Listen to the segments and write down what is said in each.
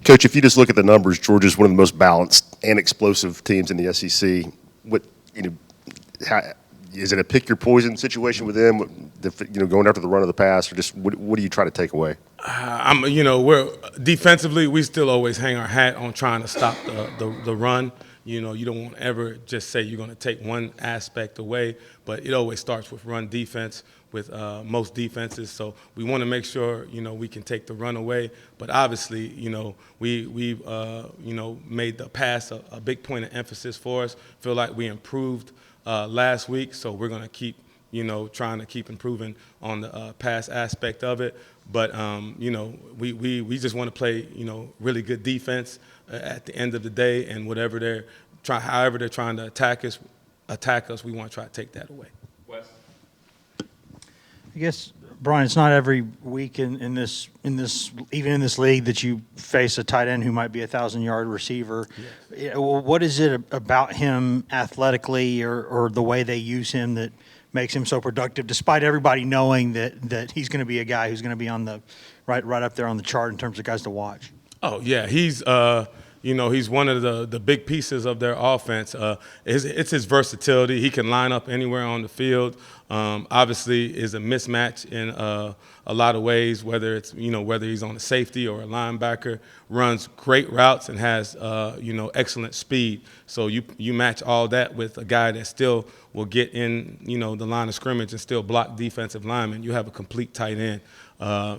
Coach, if you just look at the numbers, Georgia's one of the most balanced and explosive teams in the SEC. What you know, how, is it a pick your poison situation with them? Going after the run of the pass, or just what do you try to take away? We're defensively, we still always hang our hat on trying to stop the run. You don't want to ever just say you're going to take one aspect away, but it always starts with run defense with most defenses. So we want to make sure, we can take the run away. But obviously, we've made the pass a big point of emphasis for us. Feel like we improved last week, so we're going to keep, trying to keep improving on the pass aspect of it. But, we just want to play, really good defense at the end of the day, and however they're trying to attack us, we want to try to take that away. Wes? I guess, Brian, it's not every week in this even in this league that you face a tight end who might be a 1,000-yard receiver. Yeah. What is it about him athletically or the way they use him that makes him so productive, despite everybody knowing that he's going to be a guy who's going to be on the right up there on the chart in terms of guys to watch? Oh yeah, he's he's one of the big pieces of their offense. It's his versatility. He can line up anywhere on the field. Obviously, is a mismatch in a lot of ways, whether it's whether he's on a safety or a linebacker. Runs great routes and has excellent speed. So you match all that with a guy that still will get in the line of scrimmage and still block defensive linemen. You have a complete tight end.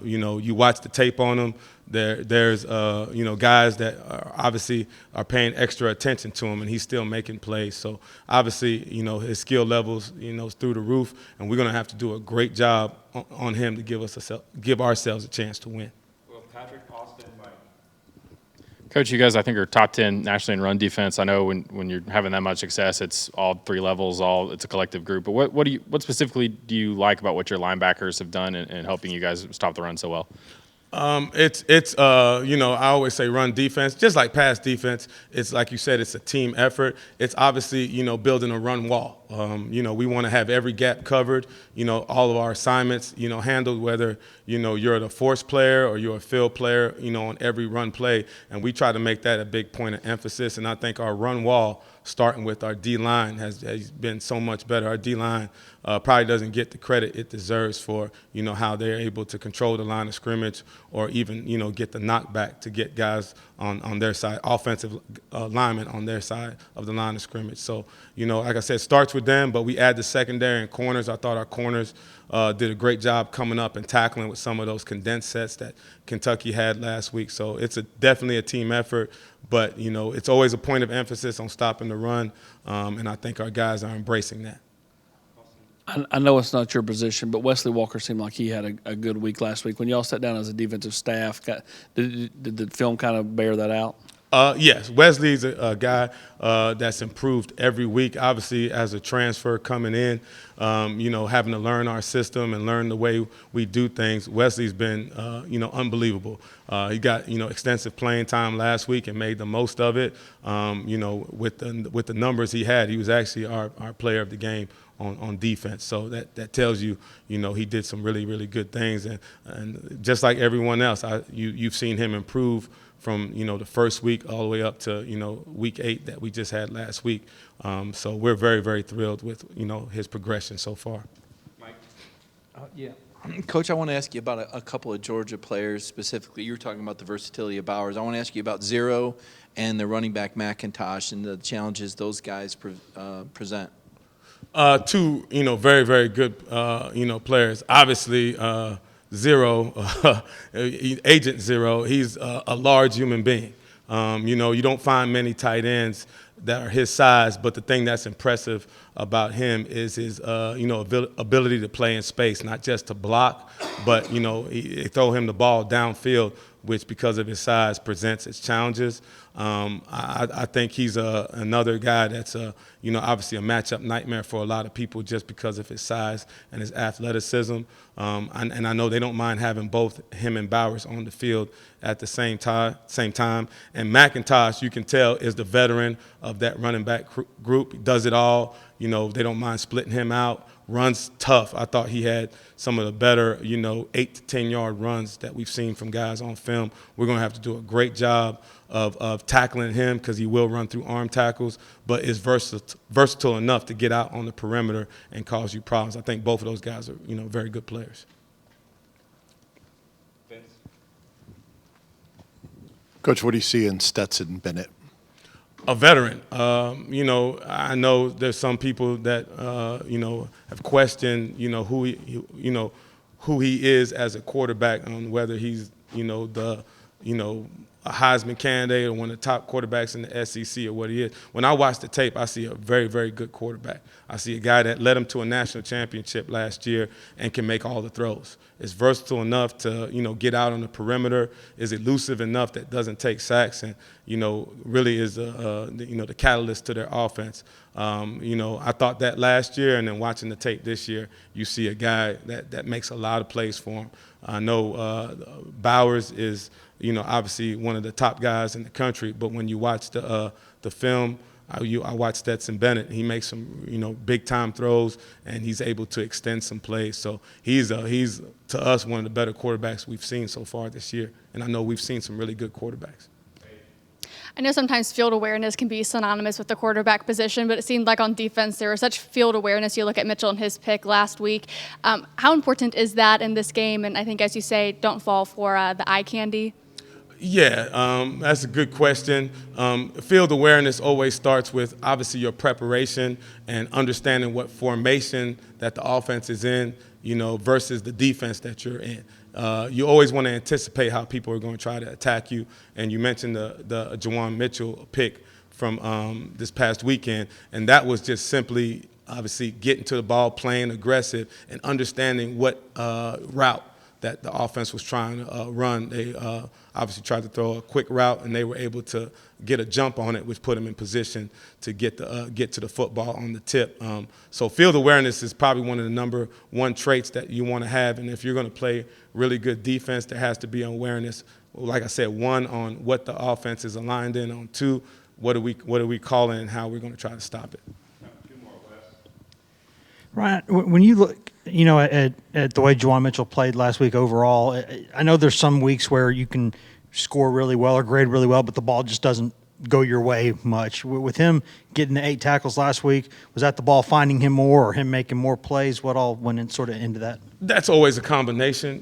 You watch the tape on him. There's guys that obviously are paying extra attention to him, and he's still making plays. So obviously, his skill levels, is through the roof, and we're going to have to do a great job on him to give ourselves a chance to win. Well, Patrick, Austin, Mike. Coach, you guys I think are top 10 nationally in run defense. I know when you're having that much success, it's all three levels, it's a collective group. But what specifically do you like about what your linebackers have done in helping you guys stop the run so well? I always say run defense, just like pass defense. It's like you said, it's a team effort. It's obviously, building a run wall. We want to have every gap covered, all of our assignments, handled, whether, you're the force player or you're a field player, on every run play. And we try to make that a big point of emphasis. And I think our run wall, starting with our D-line, has been so much better. Our D-line probably doesn't get the credit it deserves for, how they're able to control the line of scrimmage or even, get the knockback to get guys on their side, offensive linemen on their side of the line of scrimmage. So, like I said, it starts with them, but we add the secondary and corners. I thought our corners did a great job coming up and tackling with some of those condensed sets that Kentucky had last week. So it's definitely a team effort, but, it's always a point of emphasis on stopping the run, and I think our guys are embracing that. I know it's not your position, but Wesley Walker seemed like he had a good week last week. When y'all sat down as a defensive staff, did the film kind of bear that out? Yes, Wesley's a guy that's improved every week. Obviously, as a transfer coming in, having to learn our system and learn the way we do things. Wesley's been, unbelievable. He got, extensive playing time last week and made the most of it. With the numbers he had, he was actually our player of the game on defense. So that tells you, he did some really, really good things. And just like everyone else, you've seen him improve from, the first week all the way up to, week 8 that we just had last week. So we're very, very thrilled with, his progression so far. Mike? Yeah. Coach, I want to ask you about a couple of Georgia players specifically. You were talking about the versatility of Bowers. I want to ask you about Zero and the running back McIntosh and the challenges those guys present. Two, very, very good, players. Obviously, Zero, Agent Zero, he's a large human being. You don't find many tight ends that are his size, but the thing that's impressive about him is his, ability to play in space, not just to block, but, they throw him the ball downfield, which because of his size presents its challenges. I think he's another guy that's, obviously a matchup nightmare for a lot of people just because of his size and his athleticism. And I know they don't mind having both him and Bowers on the field at the same time. And McIntosh, you can tell, is the veteran of that running back group. He does it all. They don't mind splitting him out, runs tough. I thought he had some of the better, 8 to 10 yard runs that we've seen from guys on film. We're going to have to do a great job of tackling him because he will run through arm tackles, but is versatile enough to get out on the perimeter and cause you problems. I think both of those guys are, very good players. Vince? Coach, what do you see in Stetson Bennett? A veteran. I know there's some people that have questioned, who he is as a quarterback, on whether he's, a Heisman candidate or one of the top quarterbacks in the SEC or what he is. When I watch the tape, I see a very, very good quarterback. I see a guy that led him to a national championship last year and can make all the throws. Is versatile enough to, get out on the perimeter, is elusive enough that doesn't take sacks, and, really is, the catalyst to their offense. I thought that last year, and then watching the tape this year, you see a guy that makes a lot of plays for him. I know Bowers is, obviously one of the top guys in the country, but when you watch the film, I watch Stetson Bennett. He makes some, big-time throws, and he's able to extend some plays. So he's to us one of the better quarterbacks we've seen so far this year, and I know we've seen some really good quarterbacks. I know sometimes field awareness can be synonymous with the quarterback position, but it seemed like on defense there was such field awareness. You look at Mitchell and his pick last week. How important is that in this game? And I think, as you say, don't fall for the eye candy. Yeah, that's a good question. Field awareness always starts with, obviously, your preparation and understanding what formation that the offense is in, versus the defense that you're in. You always want to anticipate how people are going to try to attack you. And you mentioned the Juwan Mitchell pick from this past weekend, and that was just simply, obviously, getting to the ball, playing aggressive, and understanding what route that the offense was trying to run. They obviously tried to throw a quick route, and they were able to get a jump on it, which put them in position to get to the football on the tip. So field awareness is probably one of the number one traits that you want to have, and if you're going to play really good defense, there has to be awareness. Like I said, one, on what the offense is aligned in, on two, what are we calling and how we're going to try to stop it. Ryan, when you look, at the way Juwan Mitchell played last week overall, I know there's some weeks where you can score really well or grade really well, but the ball just doesn't go your way much. With him getting the 8 tackles last week, was that the ball finding him more or him making more plays? What all went in sort of into that? That's always a combination.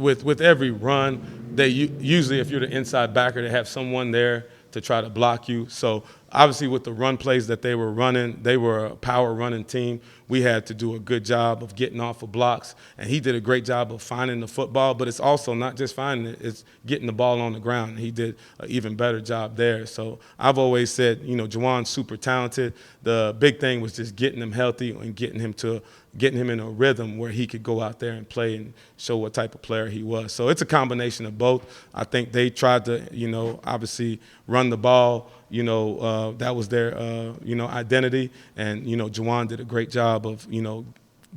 With every run, they usually, if you're the inside backer, they have someone there to try to block you. So obviously with the run plays that they were running, they were a power running team. We had to do a good job of getting off of blocks, and he did a great job of finding the football, but it's also not just finding it, it's getting the ball on the ground. He did an even better job there. So I've always said, Juwan's super talented. The big thing was just getting him healthy and getting him in a rhythm where he could go out there and play and show what type of player he was. So it's a combination of both. I think they tried to, obviously run the ball. That was their, identity. And, Juwan did a great job of,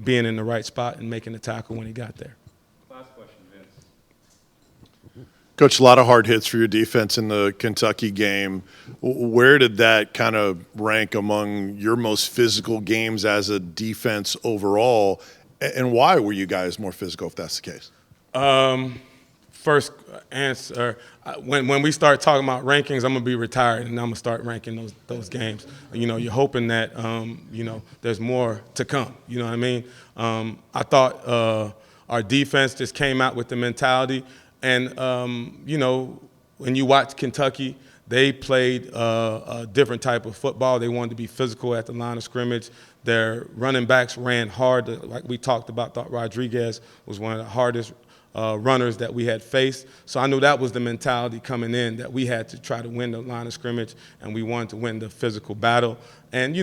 being in the right spot and making the tackle when he got there. Last question, Vince. Coach, a lot of hard hits for your defense in the Kentucky game. Where did that kind of rank among your most physical games as a defense overall? And why were you guys more physical, if that's the case? First answer, when we start talking about rankings, I'm going to be retired, and I'm going to start ranking those games. You're hoping that, there's more to come. You know what I mean? I thought our defense just came out with the mentality. And, when you watch Kentucky, they played a different type of football. They wanted to be physical at the line of scrimmage. Their running backs ran hard. Like we talked about, thought Rodriguez was one of the hardest runners that we had faced. So I knew that was the mentality coming in, that we had to try to win the line of scrimmage, and we wanted to win the physical battle. And,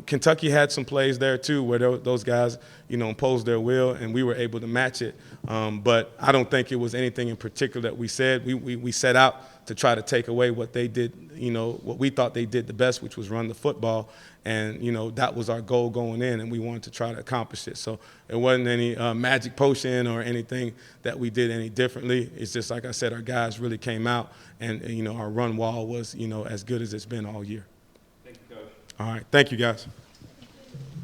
Kentucky had some plays there, too, where those guys, imposed their will, and we were able to match it. But I don't think it was anything in particular that we said. We set out to try to take away what they did, what we thought they did the best, which was run the football. And, that was our goal going in, and we wanted to try to accomplish it. So it wasn't any magic potion or anything that we did any differently. It's just, like I said, our guys really came out, and, our run wall was, as good as it's been all year. Thank you, Coach. All right. Thank you, guys.